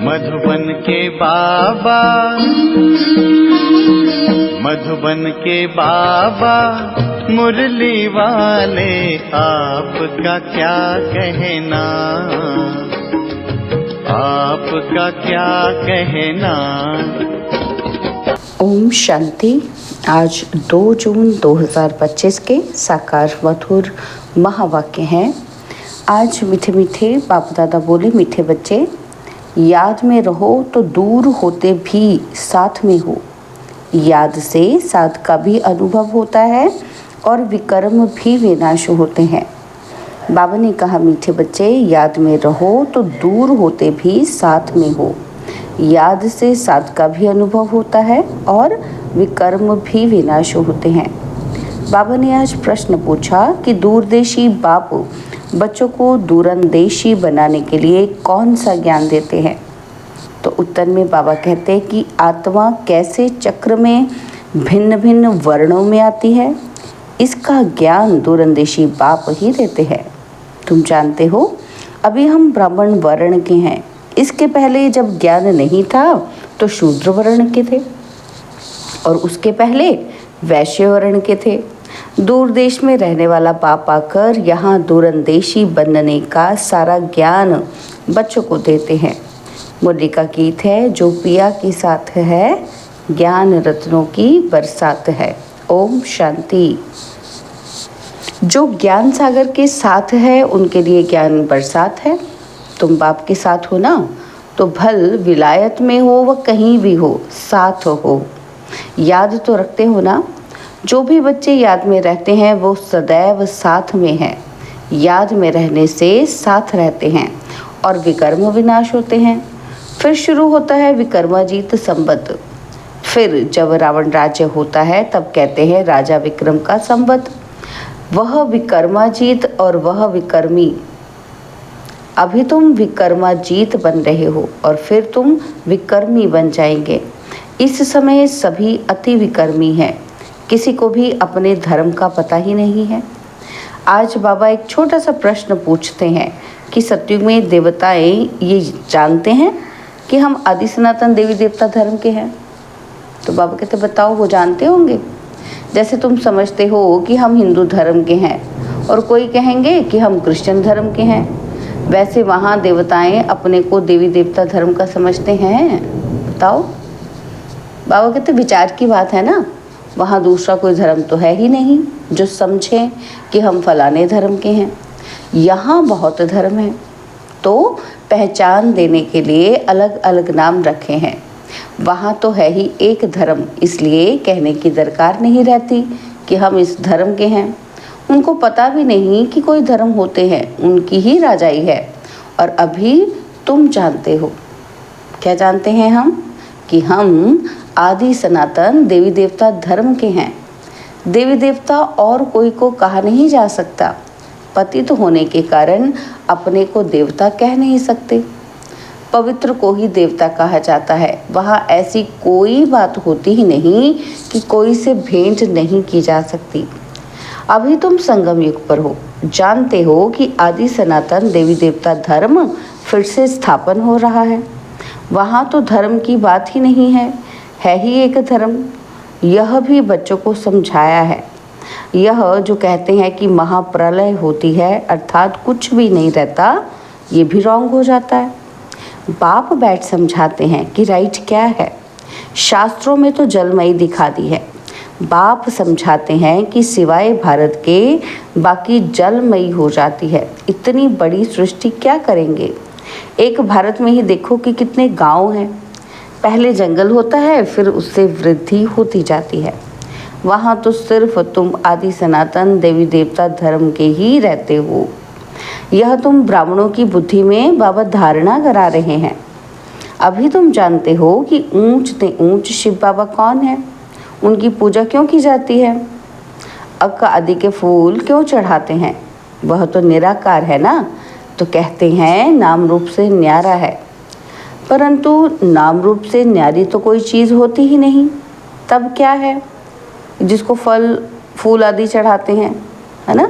मधुबन के बाबा, मधुबन के बाबा मुरली वाले, आपका क्या कहना, आपका क्या कहना। ओम शांति। आज 2 जून 2025 के साकार मधुर महावाक्य हैं। आज मीठे मीठे बाप दादा बोले, मीठे बच्चे याद में रहो तो दूर होते भी साथ में हो। याद से साथ का भी अनुभव होता है और विकर्म भी विनाश होते हैं। बाबा ने कहा, मीठे बच्चे याद में रहो तो दूर होते भी साथ में हो। याद से साथ का भी अनुभव होता है और विकर्म भी विनाश होते हैं। बाबा ने आज प्रश्न पूछा कि दूरदेशी बाप बच्चों को दूरंदेशी बनाने के लिए कौन सा ज्ञान देते हैं। तो उत्तर में बाबा कहते हैं कि आत्मा कैसे चक्र में भिन्न भिन्न वर्णों में आती है, इसका ज्ञान दूरंदेशी बाप ही देते हैं। तुम जानते हो, अभी हम ब्राह्मण वर्ण के हैं। इसके पहले जब ज्ञान नहीं था तो शूद्र वर्ण के थे और उसके पहले वैश्य वर्ण के थे। दूर देश में रहने वाला बाप आकर यहाँ दूरंदेशी बनने का सारा ज्ञान बच्चों को देते हैं। मुरली का गीत है, जो पिया के साथ है ज्ञान रत्नों की बरसात है। ओम शांति। जो ज्ञान सागर के साथ है उनके लिए ज्ञान बरसात है। तुम बाप के साथ हो ना, तो भल विलायत में हो व कहीं भी हो, साथ हो। याद तो रखते हो ना। जो भी बच्चे याद में रहते हैं वो सदैव साथ में हैं। याद में रहने से साथ रहते हैं और विकर्म विनाश होते हैं। फिर शुरू होता है विकर्माजीत संवत। फिर जब रावण राज्य होता है तब कहते हैं राजा विक्रम का संवत। वह विकर्माजीत और वह विकर्मी। अभी तुम विकर्माजीत बन रहे हो और फिर तुम विकर्मी बन जाएंगे। इस समय सभी अति विकर्मी हैं। किसी को भी अपने धर्म का पता ही नहीं है। आज बाबा एक छोटा सा प्रश्न पूछते हैं कि सतयुग में देवताएं ये जानते हैं कि हम आदि सनातन देवी देवता धर्म के हैं। तो बाबा कहते, बताओ वो जानते होंगे। जैसे तुम समझते हो कि हम हिंदू धर्म के हैं और कोई कहेंगे कि हम क्रिश्चियन धर्म के हैं, वैसे वहाँ देवताएं अपने को देवी देवता धर्म का समझते हैं। बताओ। बाबा कहते, विचार की बात है ना। वहाँ दूसरा कोई धर्म तो है ही नहीं जो समझें कि हम फलाने धर्म के हैं। यहाँ बहुत धर्म है, तो पहचान देने के लिए अलग अलग नाम रखे हैं। वहाँ तो है ही एक धर्म, इसलिए कहने की दरकार नहीं रहती कि हम इस धर्म के हैं। उनको पता भी नहीं कि कोई धर्म होते हैं, उनकी ही राजाई है। और अभी तुम जानते हो। क्या जानते हैं हम? कि हम आदि सनातन देवी देवता धर्म के हैं। देवी देवता और कोई को कहा नहीं जा सकता। पतित होने के कारण अपने को देवता कह नहीं सकते। पवित्र को ही देवता कहा जाता है। वहाँ ऐसी कोई बात होती ही नहीं कि कोई से भेंट नहीं की जा सकती। अभी तुम संगम युग पर हो। जानते हो कि आदि सनातन देवी देवता धर्म फिर से स्थापन हो रहा है। वहाँ तो धर्म की बात ही नहीं है ही एक धर्म। यह भी बच्चों को समझाया है। यह जो कहते हैं कि महाप्रलय होती है अर्थात कुछ भी नहीं रहता, ये भी रॉन्ग हो जाता है। बाप बैठ समझाते हैं कि राइट क्या है। शास्त्रों में तो जलमयी दिखा दी है। बाप समझाते हैं कि सिवाय भारत के बाकी जलमयी हो जाती है। इतनी बड़ी सृष्टि क्या करेंगे। एक भारत में ही देखो कि कितने गांव हैं। पहले जंगल होता है, फिर उससे वृद्धि होती जाती है। वहाँ तो सिर्फ तुम आदि सनातन देवी देवता धर्म के ही रहते हो। यह तुम ब्राह्मणों की बुद्धि में बाबा धारणा करा रहे हैं। अभी तुम जानते हो कि ऊंच से ऊंच शिव बाबा कौन है, उनकी पूजा क्यों की जाती है, अक्का आदि के फूल क्यों चढ़ाते हैं। वह तो निराकार है ना। तो कहते हैं नाम रूप से न्यारा है, परंतु नाम रूप से न्यारी तो कोई चीज़ होती ही नहीं। तब क्या है जिसको फल फूल आदि चढ़ाते हैं, है ना।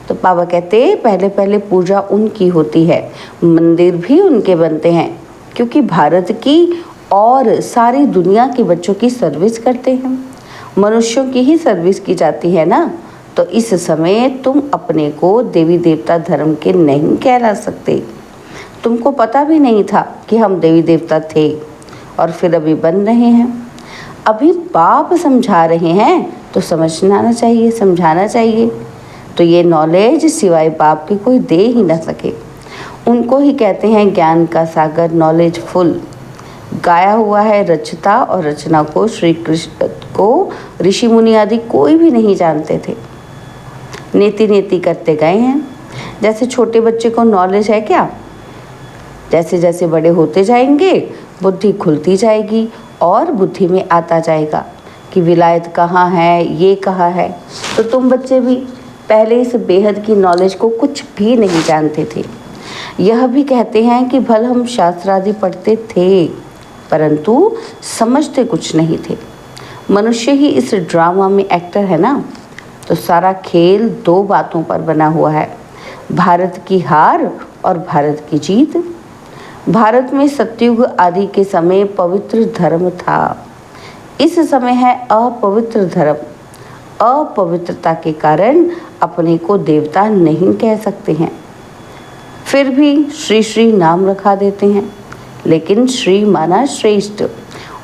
तो बाबा कहते पहले पहले पूजा उनकी होती है, मंदिर भी उनके बनते हैं। क्योंकि भारत की और सारी दुनिया के बच्चों की सर्विस करते हैं, मनुष्यों की ही सर्विस की जाती है ना। तो इस समय तुम अपने को देवी देवता धर्म के नहीं कहला सकते। तुमको पता भी नहीं था कि हम देवी देवता थे और फिर अभी बन रहे हैं। अभी बाप समझा रहे हैं तो समझना चाहिए, समझाना चाहिए। तो ये नॉलेज सिवाय बाप के कोई दे ही ना सके। उनको ही कहते हैं ज्ञान का सागर, नॉलेज फुल। गाया हुआ है रचता और रचना को श्री कृष्ण को ऋषि मुनि आदि कोई भी नहीं जानते थे। नेति नेति करते गए हैं। जैसे छोटे बच्चे को नॉलेज है क्या, जैसे जैसे बड़े होते जाएंगे बुद्धि खुलती जाएगी और बुद्धि में आता जाएगा कि विलायत कहाँ है, ये कहाँ है। तो तुम बच्चे भी पहले इस बेहद की नॉलेज को कुछ भी नहीं जानते थे। यह भी कहते हैं कि भल हम शास्त्र आदि पढ़ते थे परंतु समझते कुछ नहीं थे। मनुष्य ही इस ड्रामा में एक्टर है ना। तो सारा खेल दो बातों पर बना हुआ है, भारत की हार और भारत की जीत। भारत में सतयुग आदि के समय पवित्र धर्म था। इस समय है अपवित्र धर्म। अपवित्रता के कारण अपने को देवता नहीं कह सकते हैं, फिर भी श्री श्री नाम रखा देते हैं। लेकिन श्री माना श्रेष्ठ,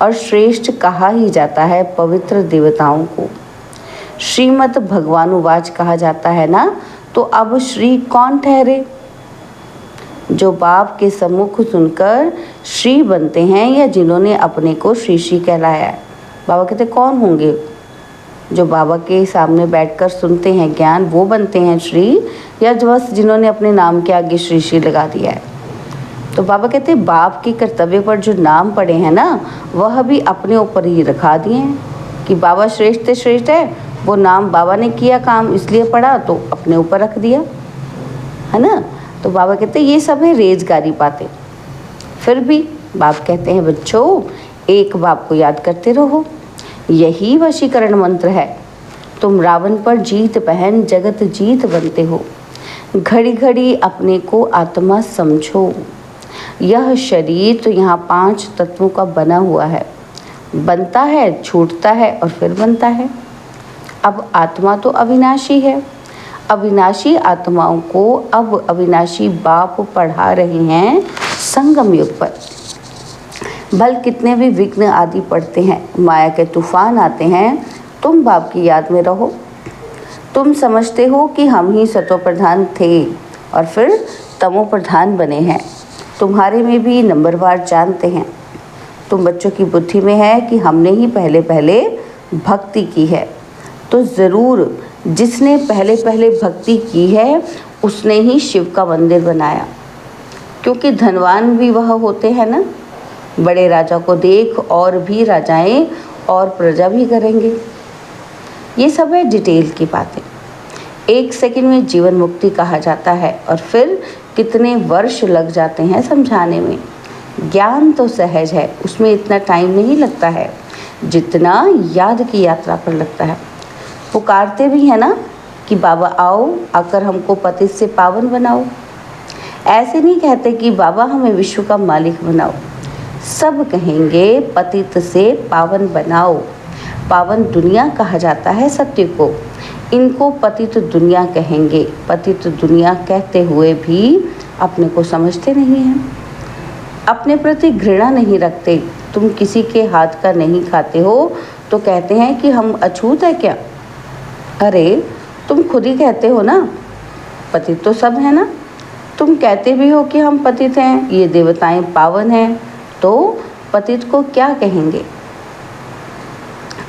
और श्रेष्ठ कहा ही जाता है पवित्र देवताओं को। श्रीमद् भगवानुवाच कहा जाता है ना, तो अब श्री कौन ठहरे? जो बाप के सम्मुख सुनकर श्री बनते हैं या जिन्होंने अपने को श्री श्री कहलाया है। बाबा कहते कौन होंगे? जो बाबा के सामने बैठकर सुनते हैं ज्ञान वो बनते हैं श्री, या जो बस जिन्होंने अपने नाम के आगे श्री श्री लगा दिया है। तो बाबा कहते हैं बाप के कर्तव्य पर जो नाम पड़े हैं ना, वह भी अपने ऊपर ही रखा दिए हैं कि बाबा श्रेष्ठ श्रेष्ठ है। वो नाम बाबा ने किया काम इसलिए पढ़ा तो अपने ऊपर रख दिया, है ना। तो बाबा कहते हैं ये सब है रेजगारी बातें। फिर भी बाप कहते हैं बच्चों एक बाप को याद करते रहो, यही वशीकरण मंत्र है। तुम रावण पर जीत पहन जगत जीत बनते हो। घड़ी घड़ी अपने को आत्मा समझो। यह शरीर तो यहाँ 5 तत्वों का बना हुआ है, बनता है, छूटता है और फिर बनता है। अब आत्मा तो अविनाशी है। अविनाशी आत्माओं को अब अविनाशी बाप पढ़ा रहे हैं संगम युग पर। भल कितने भी विघ्न आदि पड़ते हैं, माया के तूफान आते हैं, तुम बाप की याद में रहो। तुम समझते हो कि हम ही सतो प्रधान थे और फिर तमो प्रधान बने हैं। तुम्हारे में भी नंबरवार जानते हैं। तुम बच्चों की बुद्धि में है कि हमने ही पहले पहले भक्ति की है। तो ज़रूर जिसने पहले पहले भक्ति की है उसने ही शिव का मंदिर बनाया, क्योंकि धनवान भी वह होते हैं ना। बड़े राजा को देख और भी राजाएं और प्रजा भी करेंगे। ये सब है डिटेल की बातें। 1 सेकंड में जीवन मुक्ति कहा जाता है और फिर कितने वर्ष लग जाते हैं समझाने में। ज्ञान तो सहज है, उसमें इतना टाइम नहीं लगता है जितना याद की यात्रा पर लगता है। पुकारते भी हैं ना कि बाबा आओ, आकर हमको पतित से पावन बनाओ। ऐसे नहीं कहते कि बाबा हमें विश्व का मालिक बनाओ। सब कहेंगे पतित से पावन बनाओ। पावन दुनिया कहा जाता है सत्य को, इनको पतित दुनिया कहेंगे। पतित दुनिया कहते हुए भी अपने को समझते नहीं हैं, अपने प्रति घृणा नहीं रखते। तुम किसी के हाथ का नहीं खाते हो तो कहते हैं कि हम अछूत है क्या? अरे तुम खुद ही कहते हो ना, पतित तो सब है ना। तुम कहते भी हो कि हम पतित हैं, ये देवताएं पावन हैं, तो पतित को क्या कहेंगे?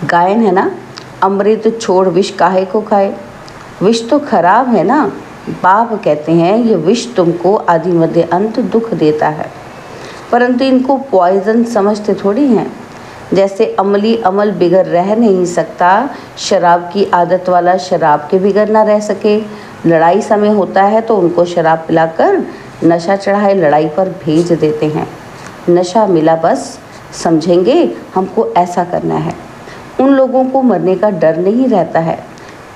गायन है ना, अमृत छोड़ विष काहे को खाए। विष तो खराब है ना। बाप कहते हैं ये विष तुमको आदि मध्य अंत दुख देता है, परंतु इनको पॉइजन समझते थोड़ी हैं। जैसे अमली अमल बिगड़ रह नहीं सकता, शराब की आदत वाला शराब के बिगड़ ना रह सके। लड़ाई समय होता है तो उनको शराब पिलाकर नशा चढ़ाए लड़ाई पर भेज देते हैं। नशा मिला बस समझेंगे हमको ऐसा करना है। उन लोगों को मरने का डर नहीं रहता है।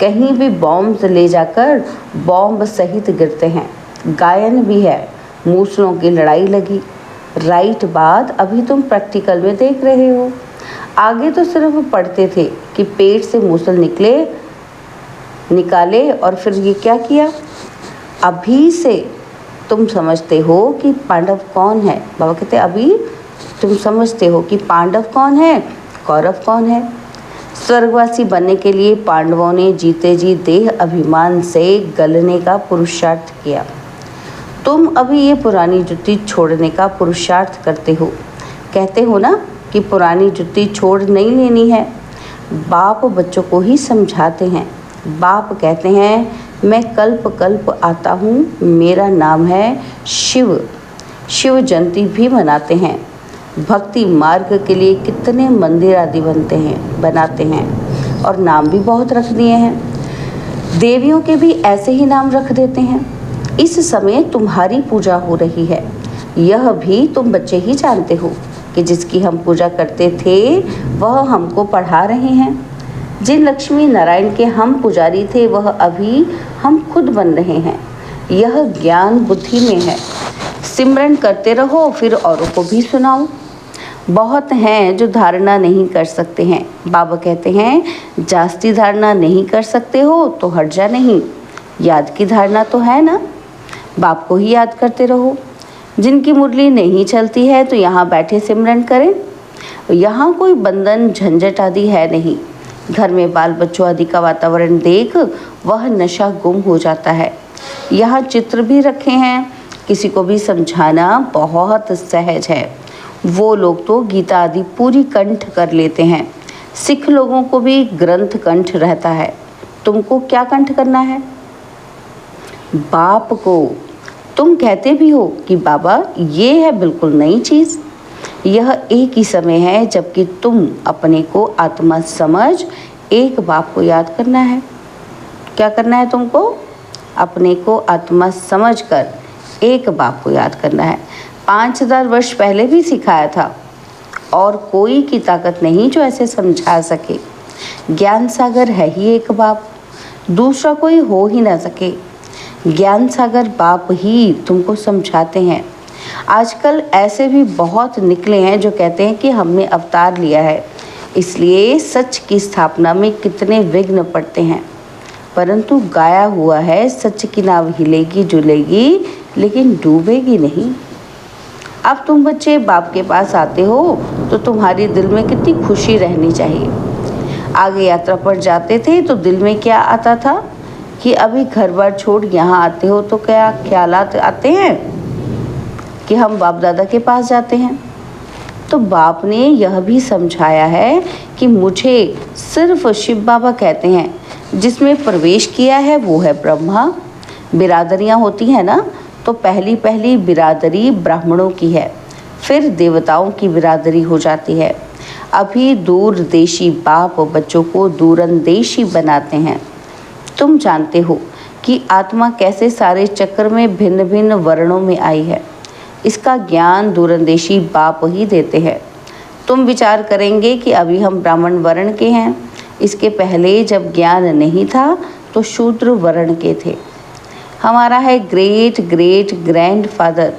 कहीं भी बॉम्ब ले जाकर बॉम्ब सहित गिरते हैं। गायन भी है, मूसलों की लड़ाई लगी, राइट बात अभी तुम प्रैक्टिकल में देख रहे हो। आगे तो सिर्फ पढ़ते थे कि पेट से मूसल निकाले और फिर ये क्या किया। अभी से तुम समझते हो कि पांडव कौन है। बाबा कहते अभी तुम समझते हो कि पांडव कौन है, कौरव कौन है। स्वर्गवासी बनने के लिए पांडवों ने जीते जी देह अभिमान से गलने का पुरुषार्थ किया। तुम अभी ये पुरानी जुत्ती छोड़ने का पुरुषार्थ करते हो। कहते हो ना कि पुरानी जुत्ती छोड़ नहीं लेनी है। बाप बच्चों को ही समझाते हैं। बाप कहते हैं मैं कल्प कल्प आता हूँ, मेरा नाम है शिव। शिव जयंती भी मनाते हैं। भक्ति मार्ग के लिए कितने मंदिर आदि बनाते हैं और नाम भी बहुत रख दिए हैं। देवियों के भी ऐसे ही नाम रख देते हैं। इस समय तुम्हारी पूजा हो रही है। यह भी तुम बच्चे ही जानते हो कि जिसकी हम पूजा करते थे वह हमको पढ़ा रहे हैं। जिन लक्ष्मी नारायण के हम पुजारी थे वह अभी हम खुद बन रहे हैं। यह ज्ञान बुद्धि में है। सिमरन करते रहो, फिर औरों को भी सुनाओ। बहुत हैं जो धारणा नहीं कर सकते हैं। बाबा कहते हैं जास्ती धारणा नहीं कर सकते हो तो हट जा नहीं। याद की धारणा तो है ना, बाप को ही याद करते रहो। जिनकी मुरली नहीं चलती है तो यहाँ बैठे सिमरन करें। यहाँ कोई बंधन झंझट आदि है नहीं। घर में बाल बच्चों आदि का वातावरण देख वह नशा गुम हो जाता है। यहाँ चित्र भी रखे हैं, किसी को भी समझाना बहुत सहज है। वो लोग तो गीता आदि पूरी कंठ कर लेते हैं। सिख लोगों को भी ग्रंथ कंठ रहता है। तुमको क्या कंठ करना है? बाप को। तुम कहते भी हो कि बाबा ये है बिल्कुल नई चीज़। यह एक ही समय है जबकि तुम अपने को आत्मा समझ एक बाप को याद करना है। क्या करना है तुमको? अपने को आत्मा समझ कर एक बाप को याद करना है। 5000 वर्ष पहले भी सिखाया था और कोई की ताकत नहीं जो ऐसे समझा सके। ज्ञान सागर है ही एक बाप, दूसरा कोई हो ही ना सके। ज्ञान सागर बाप ही तुमको समझाते हैं। आजकल ऐसे भी बहुत निकले हैं जो कहते हैं कि हमने अवतार लिया है, इसलिए सच की स्थापना में कितने विघ्न पड़ते हैं। परंतु गाया हुआ है सच की नाव हिलेगी जुलेगी लेकिन डूबेगी नहीं। अब तुम बच्चे बाप के पास आते हो तो तुम्हारे दिल में कितनी खुशी रहनी चाहिए। आगे यात्रा पर जाते थे तो दिल में क्या आता था कि अभी घर बार छोड़ यहाँ आते हो तो क्या ख्यालात आते हैं कि हम बाप दादा के पास जाते हैं। तो बाप ने यह भी समझाया है कि मुझे सिर्फ शिव बाबा कहते हैं। जिसमें प्रवेश किया है वो है ब्रह्मा। बिरादरियाँ होती हैं ना, तो पहली बिरादरी ब्राह्मणों की है, फिर देवताओं की बिरादरी हो जाती है। अभी दूरदेशी बाप बच्चों को दूरंदेशी बनाते हैं। तुम जानते हो कि आत्मा कैसे सारे चक्र में भिन्न भिन्न वर्णों में आई है। इसका ज्ञान दूरंदेशी बाप ही देते हैं। तुम विचार करेंगे कि अभी हम ब्राह्मण वर्ण के हैं। इसके पहले जब ज्ञान नहीं था तो शूद्र वर्ण के थे। हमारा है great great grand father,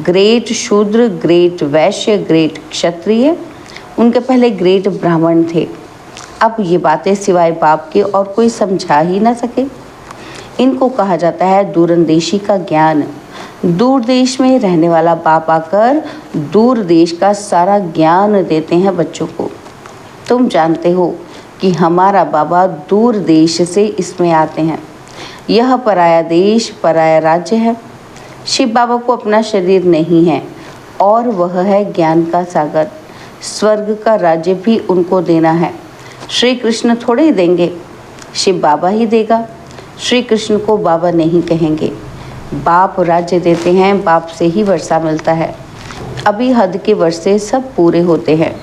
great शूद्र, ग्रेट वैश्य, ग्रेट क्षत्रिय। उनके पहले ग्रेट ब्राह्मण थे। अब ये बातें सिवाय बाप के और कोई समझा ही ना सके। इनको कहा जाता है दूरंदेशी का ज्ञान। दूर देश में रहने वाला बाप आकर दूर देश का सारा ज्ञान देते हैं बच्चों को। तुम जानते हो कि हमारा बाबा दूर देश से इसमें आते हैं। यह पराया देश, पराया राज्य है। शिव बाबा को अपना शरीर नहीं है और वह है ज्ञान का सागर। स्वर्ग का राज्य भी उनको देना है। श्री कृष्ण थोड़े ही देंगे, शिव बाबा ही देगा। श्री कृष्ण को बाबा नहीं कहेंगे। बाप राज्य देते हैं, बाप से ही वर्षा मिलता है। अभी हद के वर्षे सब पूरे होते हैं।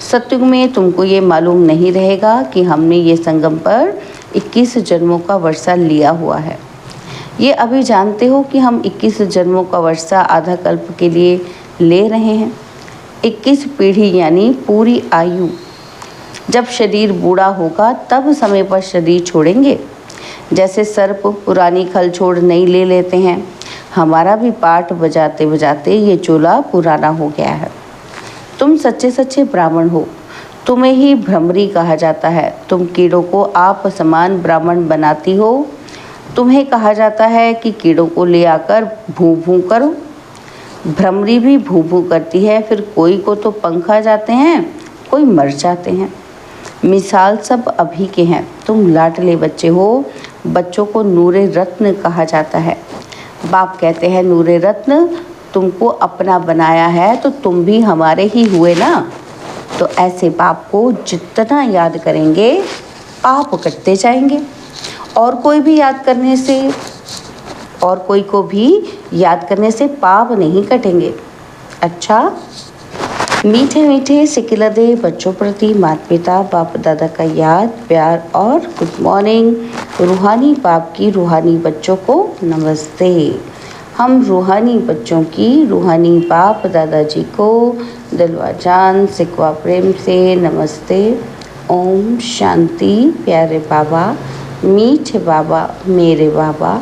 सतयुग में तुमको ये मालूम नहीं रहेगा कि हमने ये संगम पर 21 जन्मों का वर्षा लिया हुआ है। ये अभी जानते हो कि हम 21 जन्मों का वर्षा आधा कल्प के लिए ले रहे हैं। 21 पीढ़ी यानी पूरी आयु। जब शरीर बूढ़ा होगा तब समय पर शरीर छोड़ेंगे। जैसे सर्प पुरानी खल छोड़ नई ले लेते हैं, हमारा भी पाठ बजाते बजाते ये चोला पुराना हो गया है। तुम सच्चे सच्चे ब्राह्मण हो, तुम्हें ही भ्रमरी कहा जाता है। तुम कीड़ों को आप समान ब्राह्मण बनाती हो। तुम्हें कहा जाता है कि कीड़ों को ले आकर भूं भूं करो। भ्रमरी भी भूं भूं करती है, फिर कोई को तो पंख आ जाते हैं, कोई मर जाते हैं। मिसाल सब अभी के हैं। तुम लाडले बच्चे हो, बच्चों को नूरे रत्न कहा जाता है। बाप कहते हैं नूरे रत्न, तुमको अपना बनाया है तो तुम भी हमारे ही हुए ना। तो ऐसे बाप को जितना याद करेंगे पाप कटते जाएंगे। और कोई को भी याद करने से पाप नहीं कटेंगे। अच्छा, मीठे मीठे सिकिलदे बच्चों प्रति माता पिता बाप दादा का याद प्यार और गुड मॉर्निंग। रूहानी बाप की रूहानी बच्चों को नमस्ते। हम रूहानी बच्चों की रूहानी बाप दादाजी को दिलवा जान सिकवा प्रेम से नमस्ते। ओम शांति। प्यारे बाबा, मीठे बाबा, मेरे बाबा,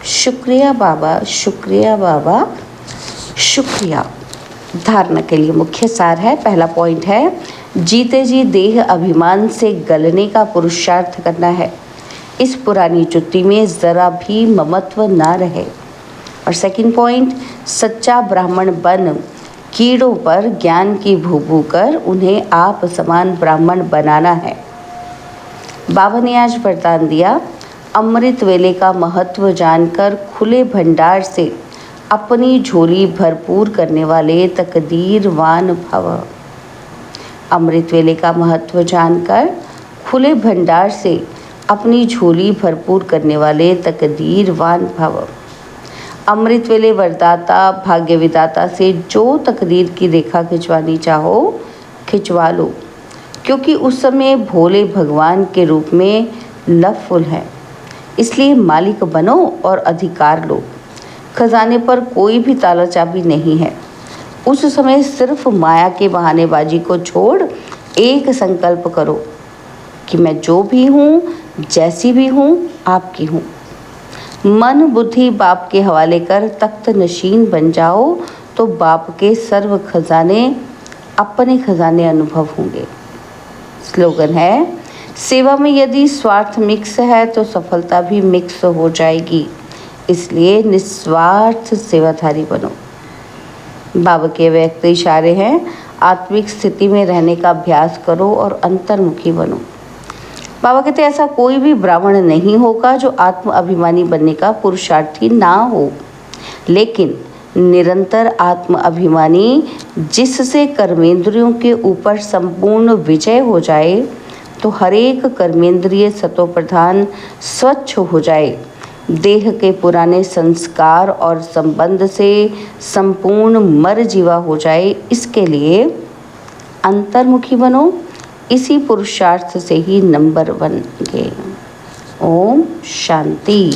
शुक्रिया बाबा, शुक्रिया बाबा, शुक्रिया। धारणा के लिए मुख्य सार है। पहला पॉइंट है, जीते जी देह अभिमान से गलने का पुरुषार्थ करना है। इस पुरानी जुत्ती में ज़रा भी ममत्व ना रहे। और सेकंड पॉइंट, सच्चा ब्राह्मण बन कीड़ों पर ज्ञान की भूभू कर उन्हें आप समान ब्राह्मण बनाना है। बाबा ने आज वरदान दिया, अमृत वेले का महत्व जानकर खुले भंडार से अपनी झोली भरपूर करने वाले तकदीरवान भव। अमृत वेले का महत्व जानकर खुले भंडार से अपनी झोली भरपूर करने वाले तकदीरवान भव। अमृत वेले वरदाता भाग्य विदाता से जो तकदीर की रेखा खिंचवानी चाहो खिंचवा लो, क्योंकि उस समय भोले भगवान के रूप में लवफुल है। इसलिए मालिक बनो और अधिकार लो। खजाने पर कोई भी ताला चाबी नहीं है। उस समय सिर्फ माया के बहानेबाजी को छोड़ एक संकल्प करो कि मैं जो भी हूँ, जैसी भी हूँ, आपकी हूँ। मन बुद्धि बाप के हवाले कर तख्त नशीन बन जाओ तो बाप के सर्व खजाने अपने खजाने अनुभव होंगे। स्लोगन है, सेवा में यदि स्वार्थ मिक्स है तो सफलता भी मिक्स हो जाएगी। इसलिए निस्वार्थ सेवाधारी बनो। बाबा के व्यक्त इशारे हैं, आत्मिक स्थिति में रहने का अभ्यास करो और अंतर्मुखी बनो। बाबा कहते ऐसा कोई भी ब्राह्मण नहीं होगा जो आत्म अभिमानी बनने का पुरुषार्थी ना हो, लेकिन निरंतर आत्म अभिमानी जिससे कर्मेंद्रियों के ऊपर संपूर्ण विजय हो जाए तो हरेक कर्मेंद्रिय सतो प्रधान स्वच्छ हो जाए, देह के पुराने संस्कार और संबंध से संपूर्ण मर जीवा हो जाए। इसके लिए अंतर्मुखी बनो। इसी पुरुषार्थ से ही नंबर 1 बनेंगे। ओम शांति।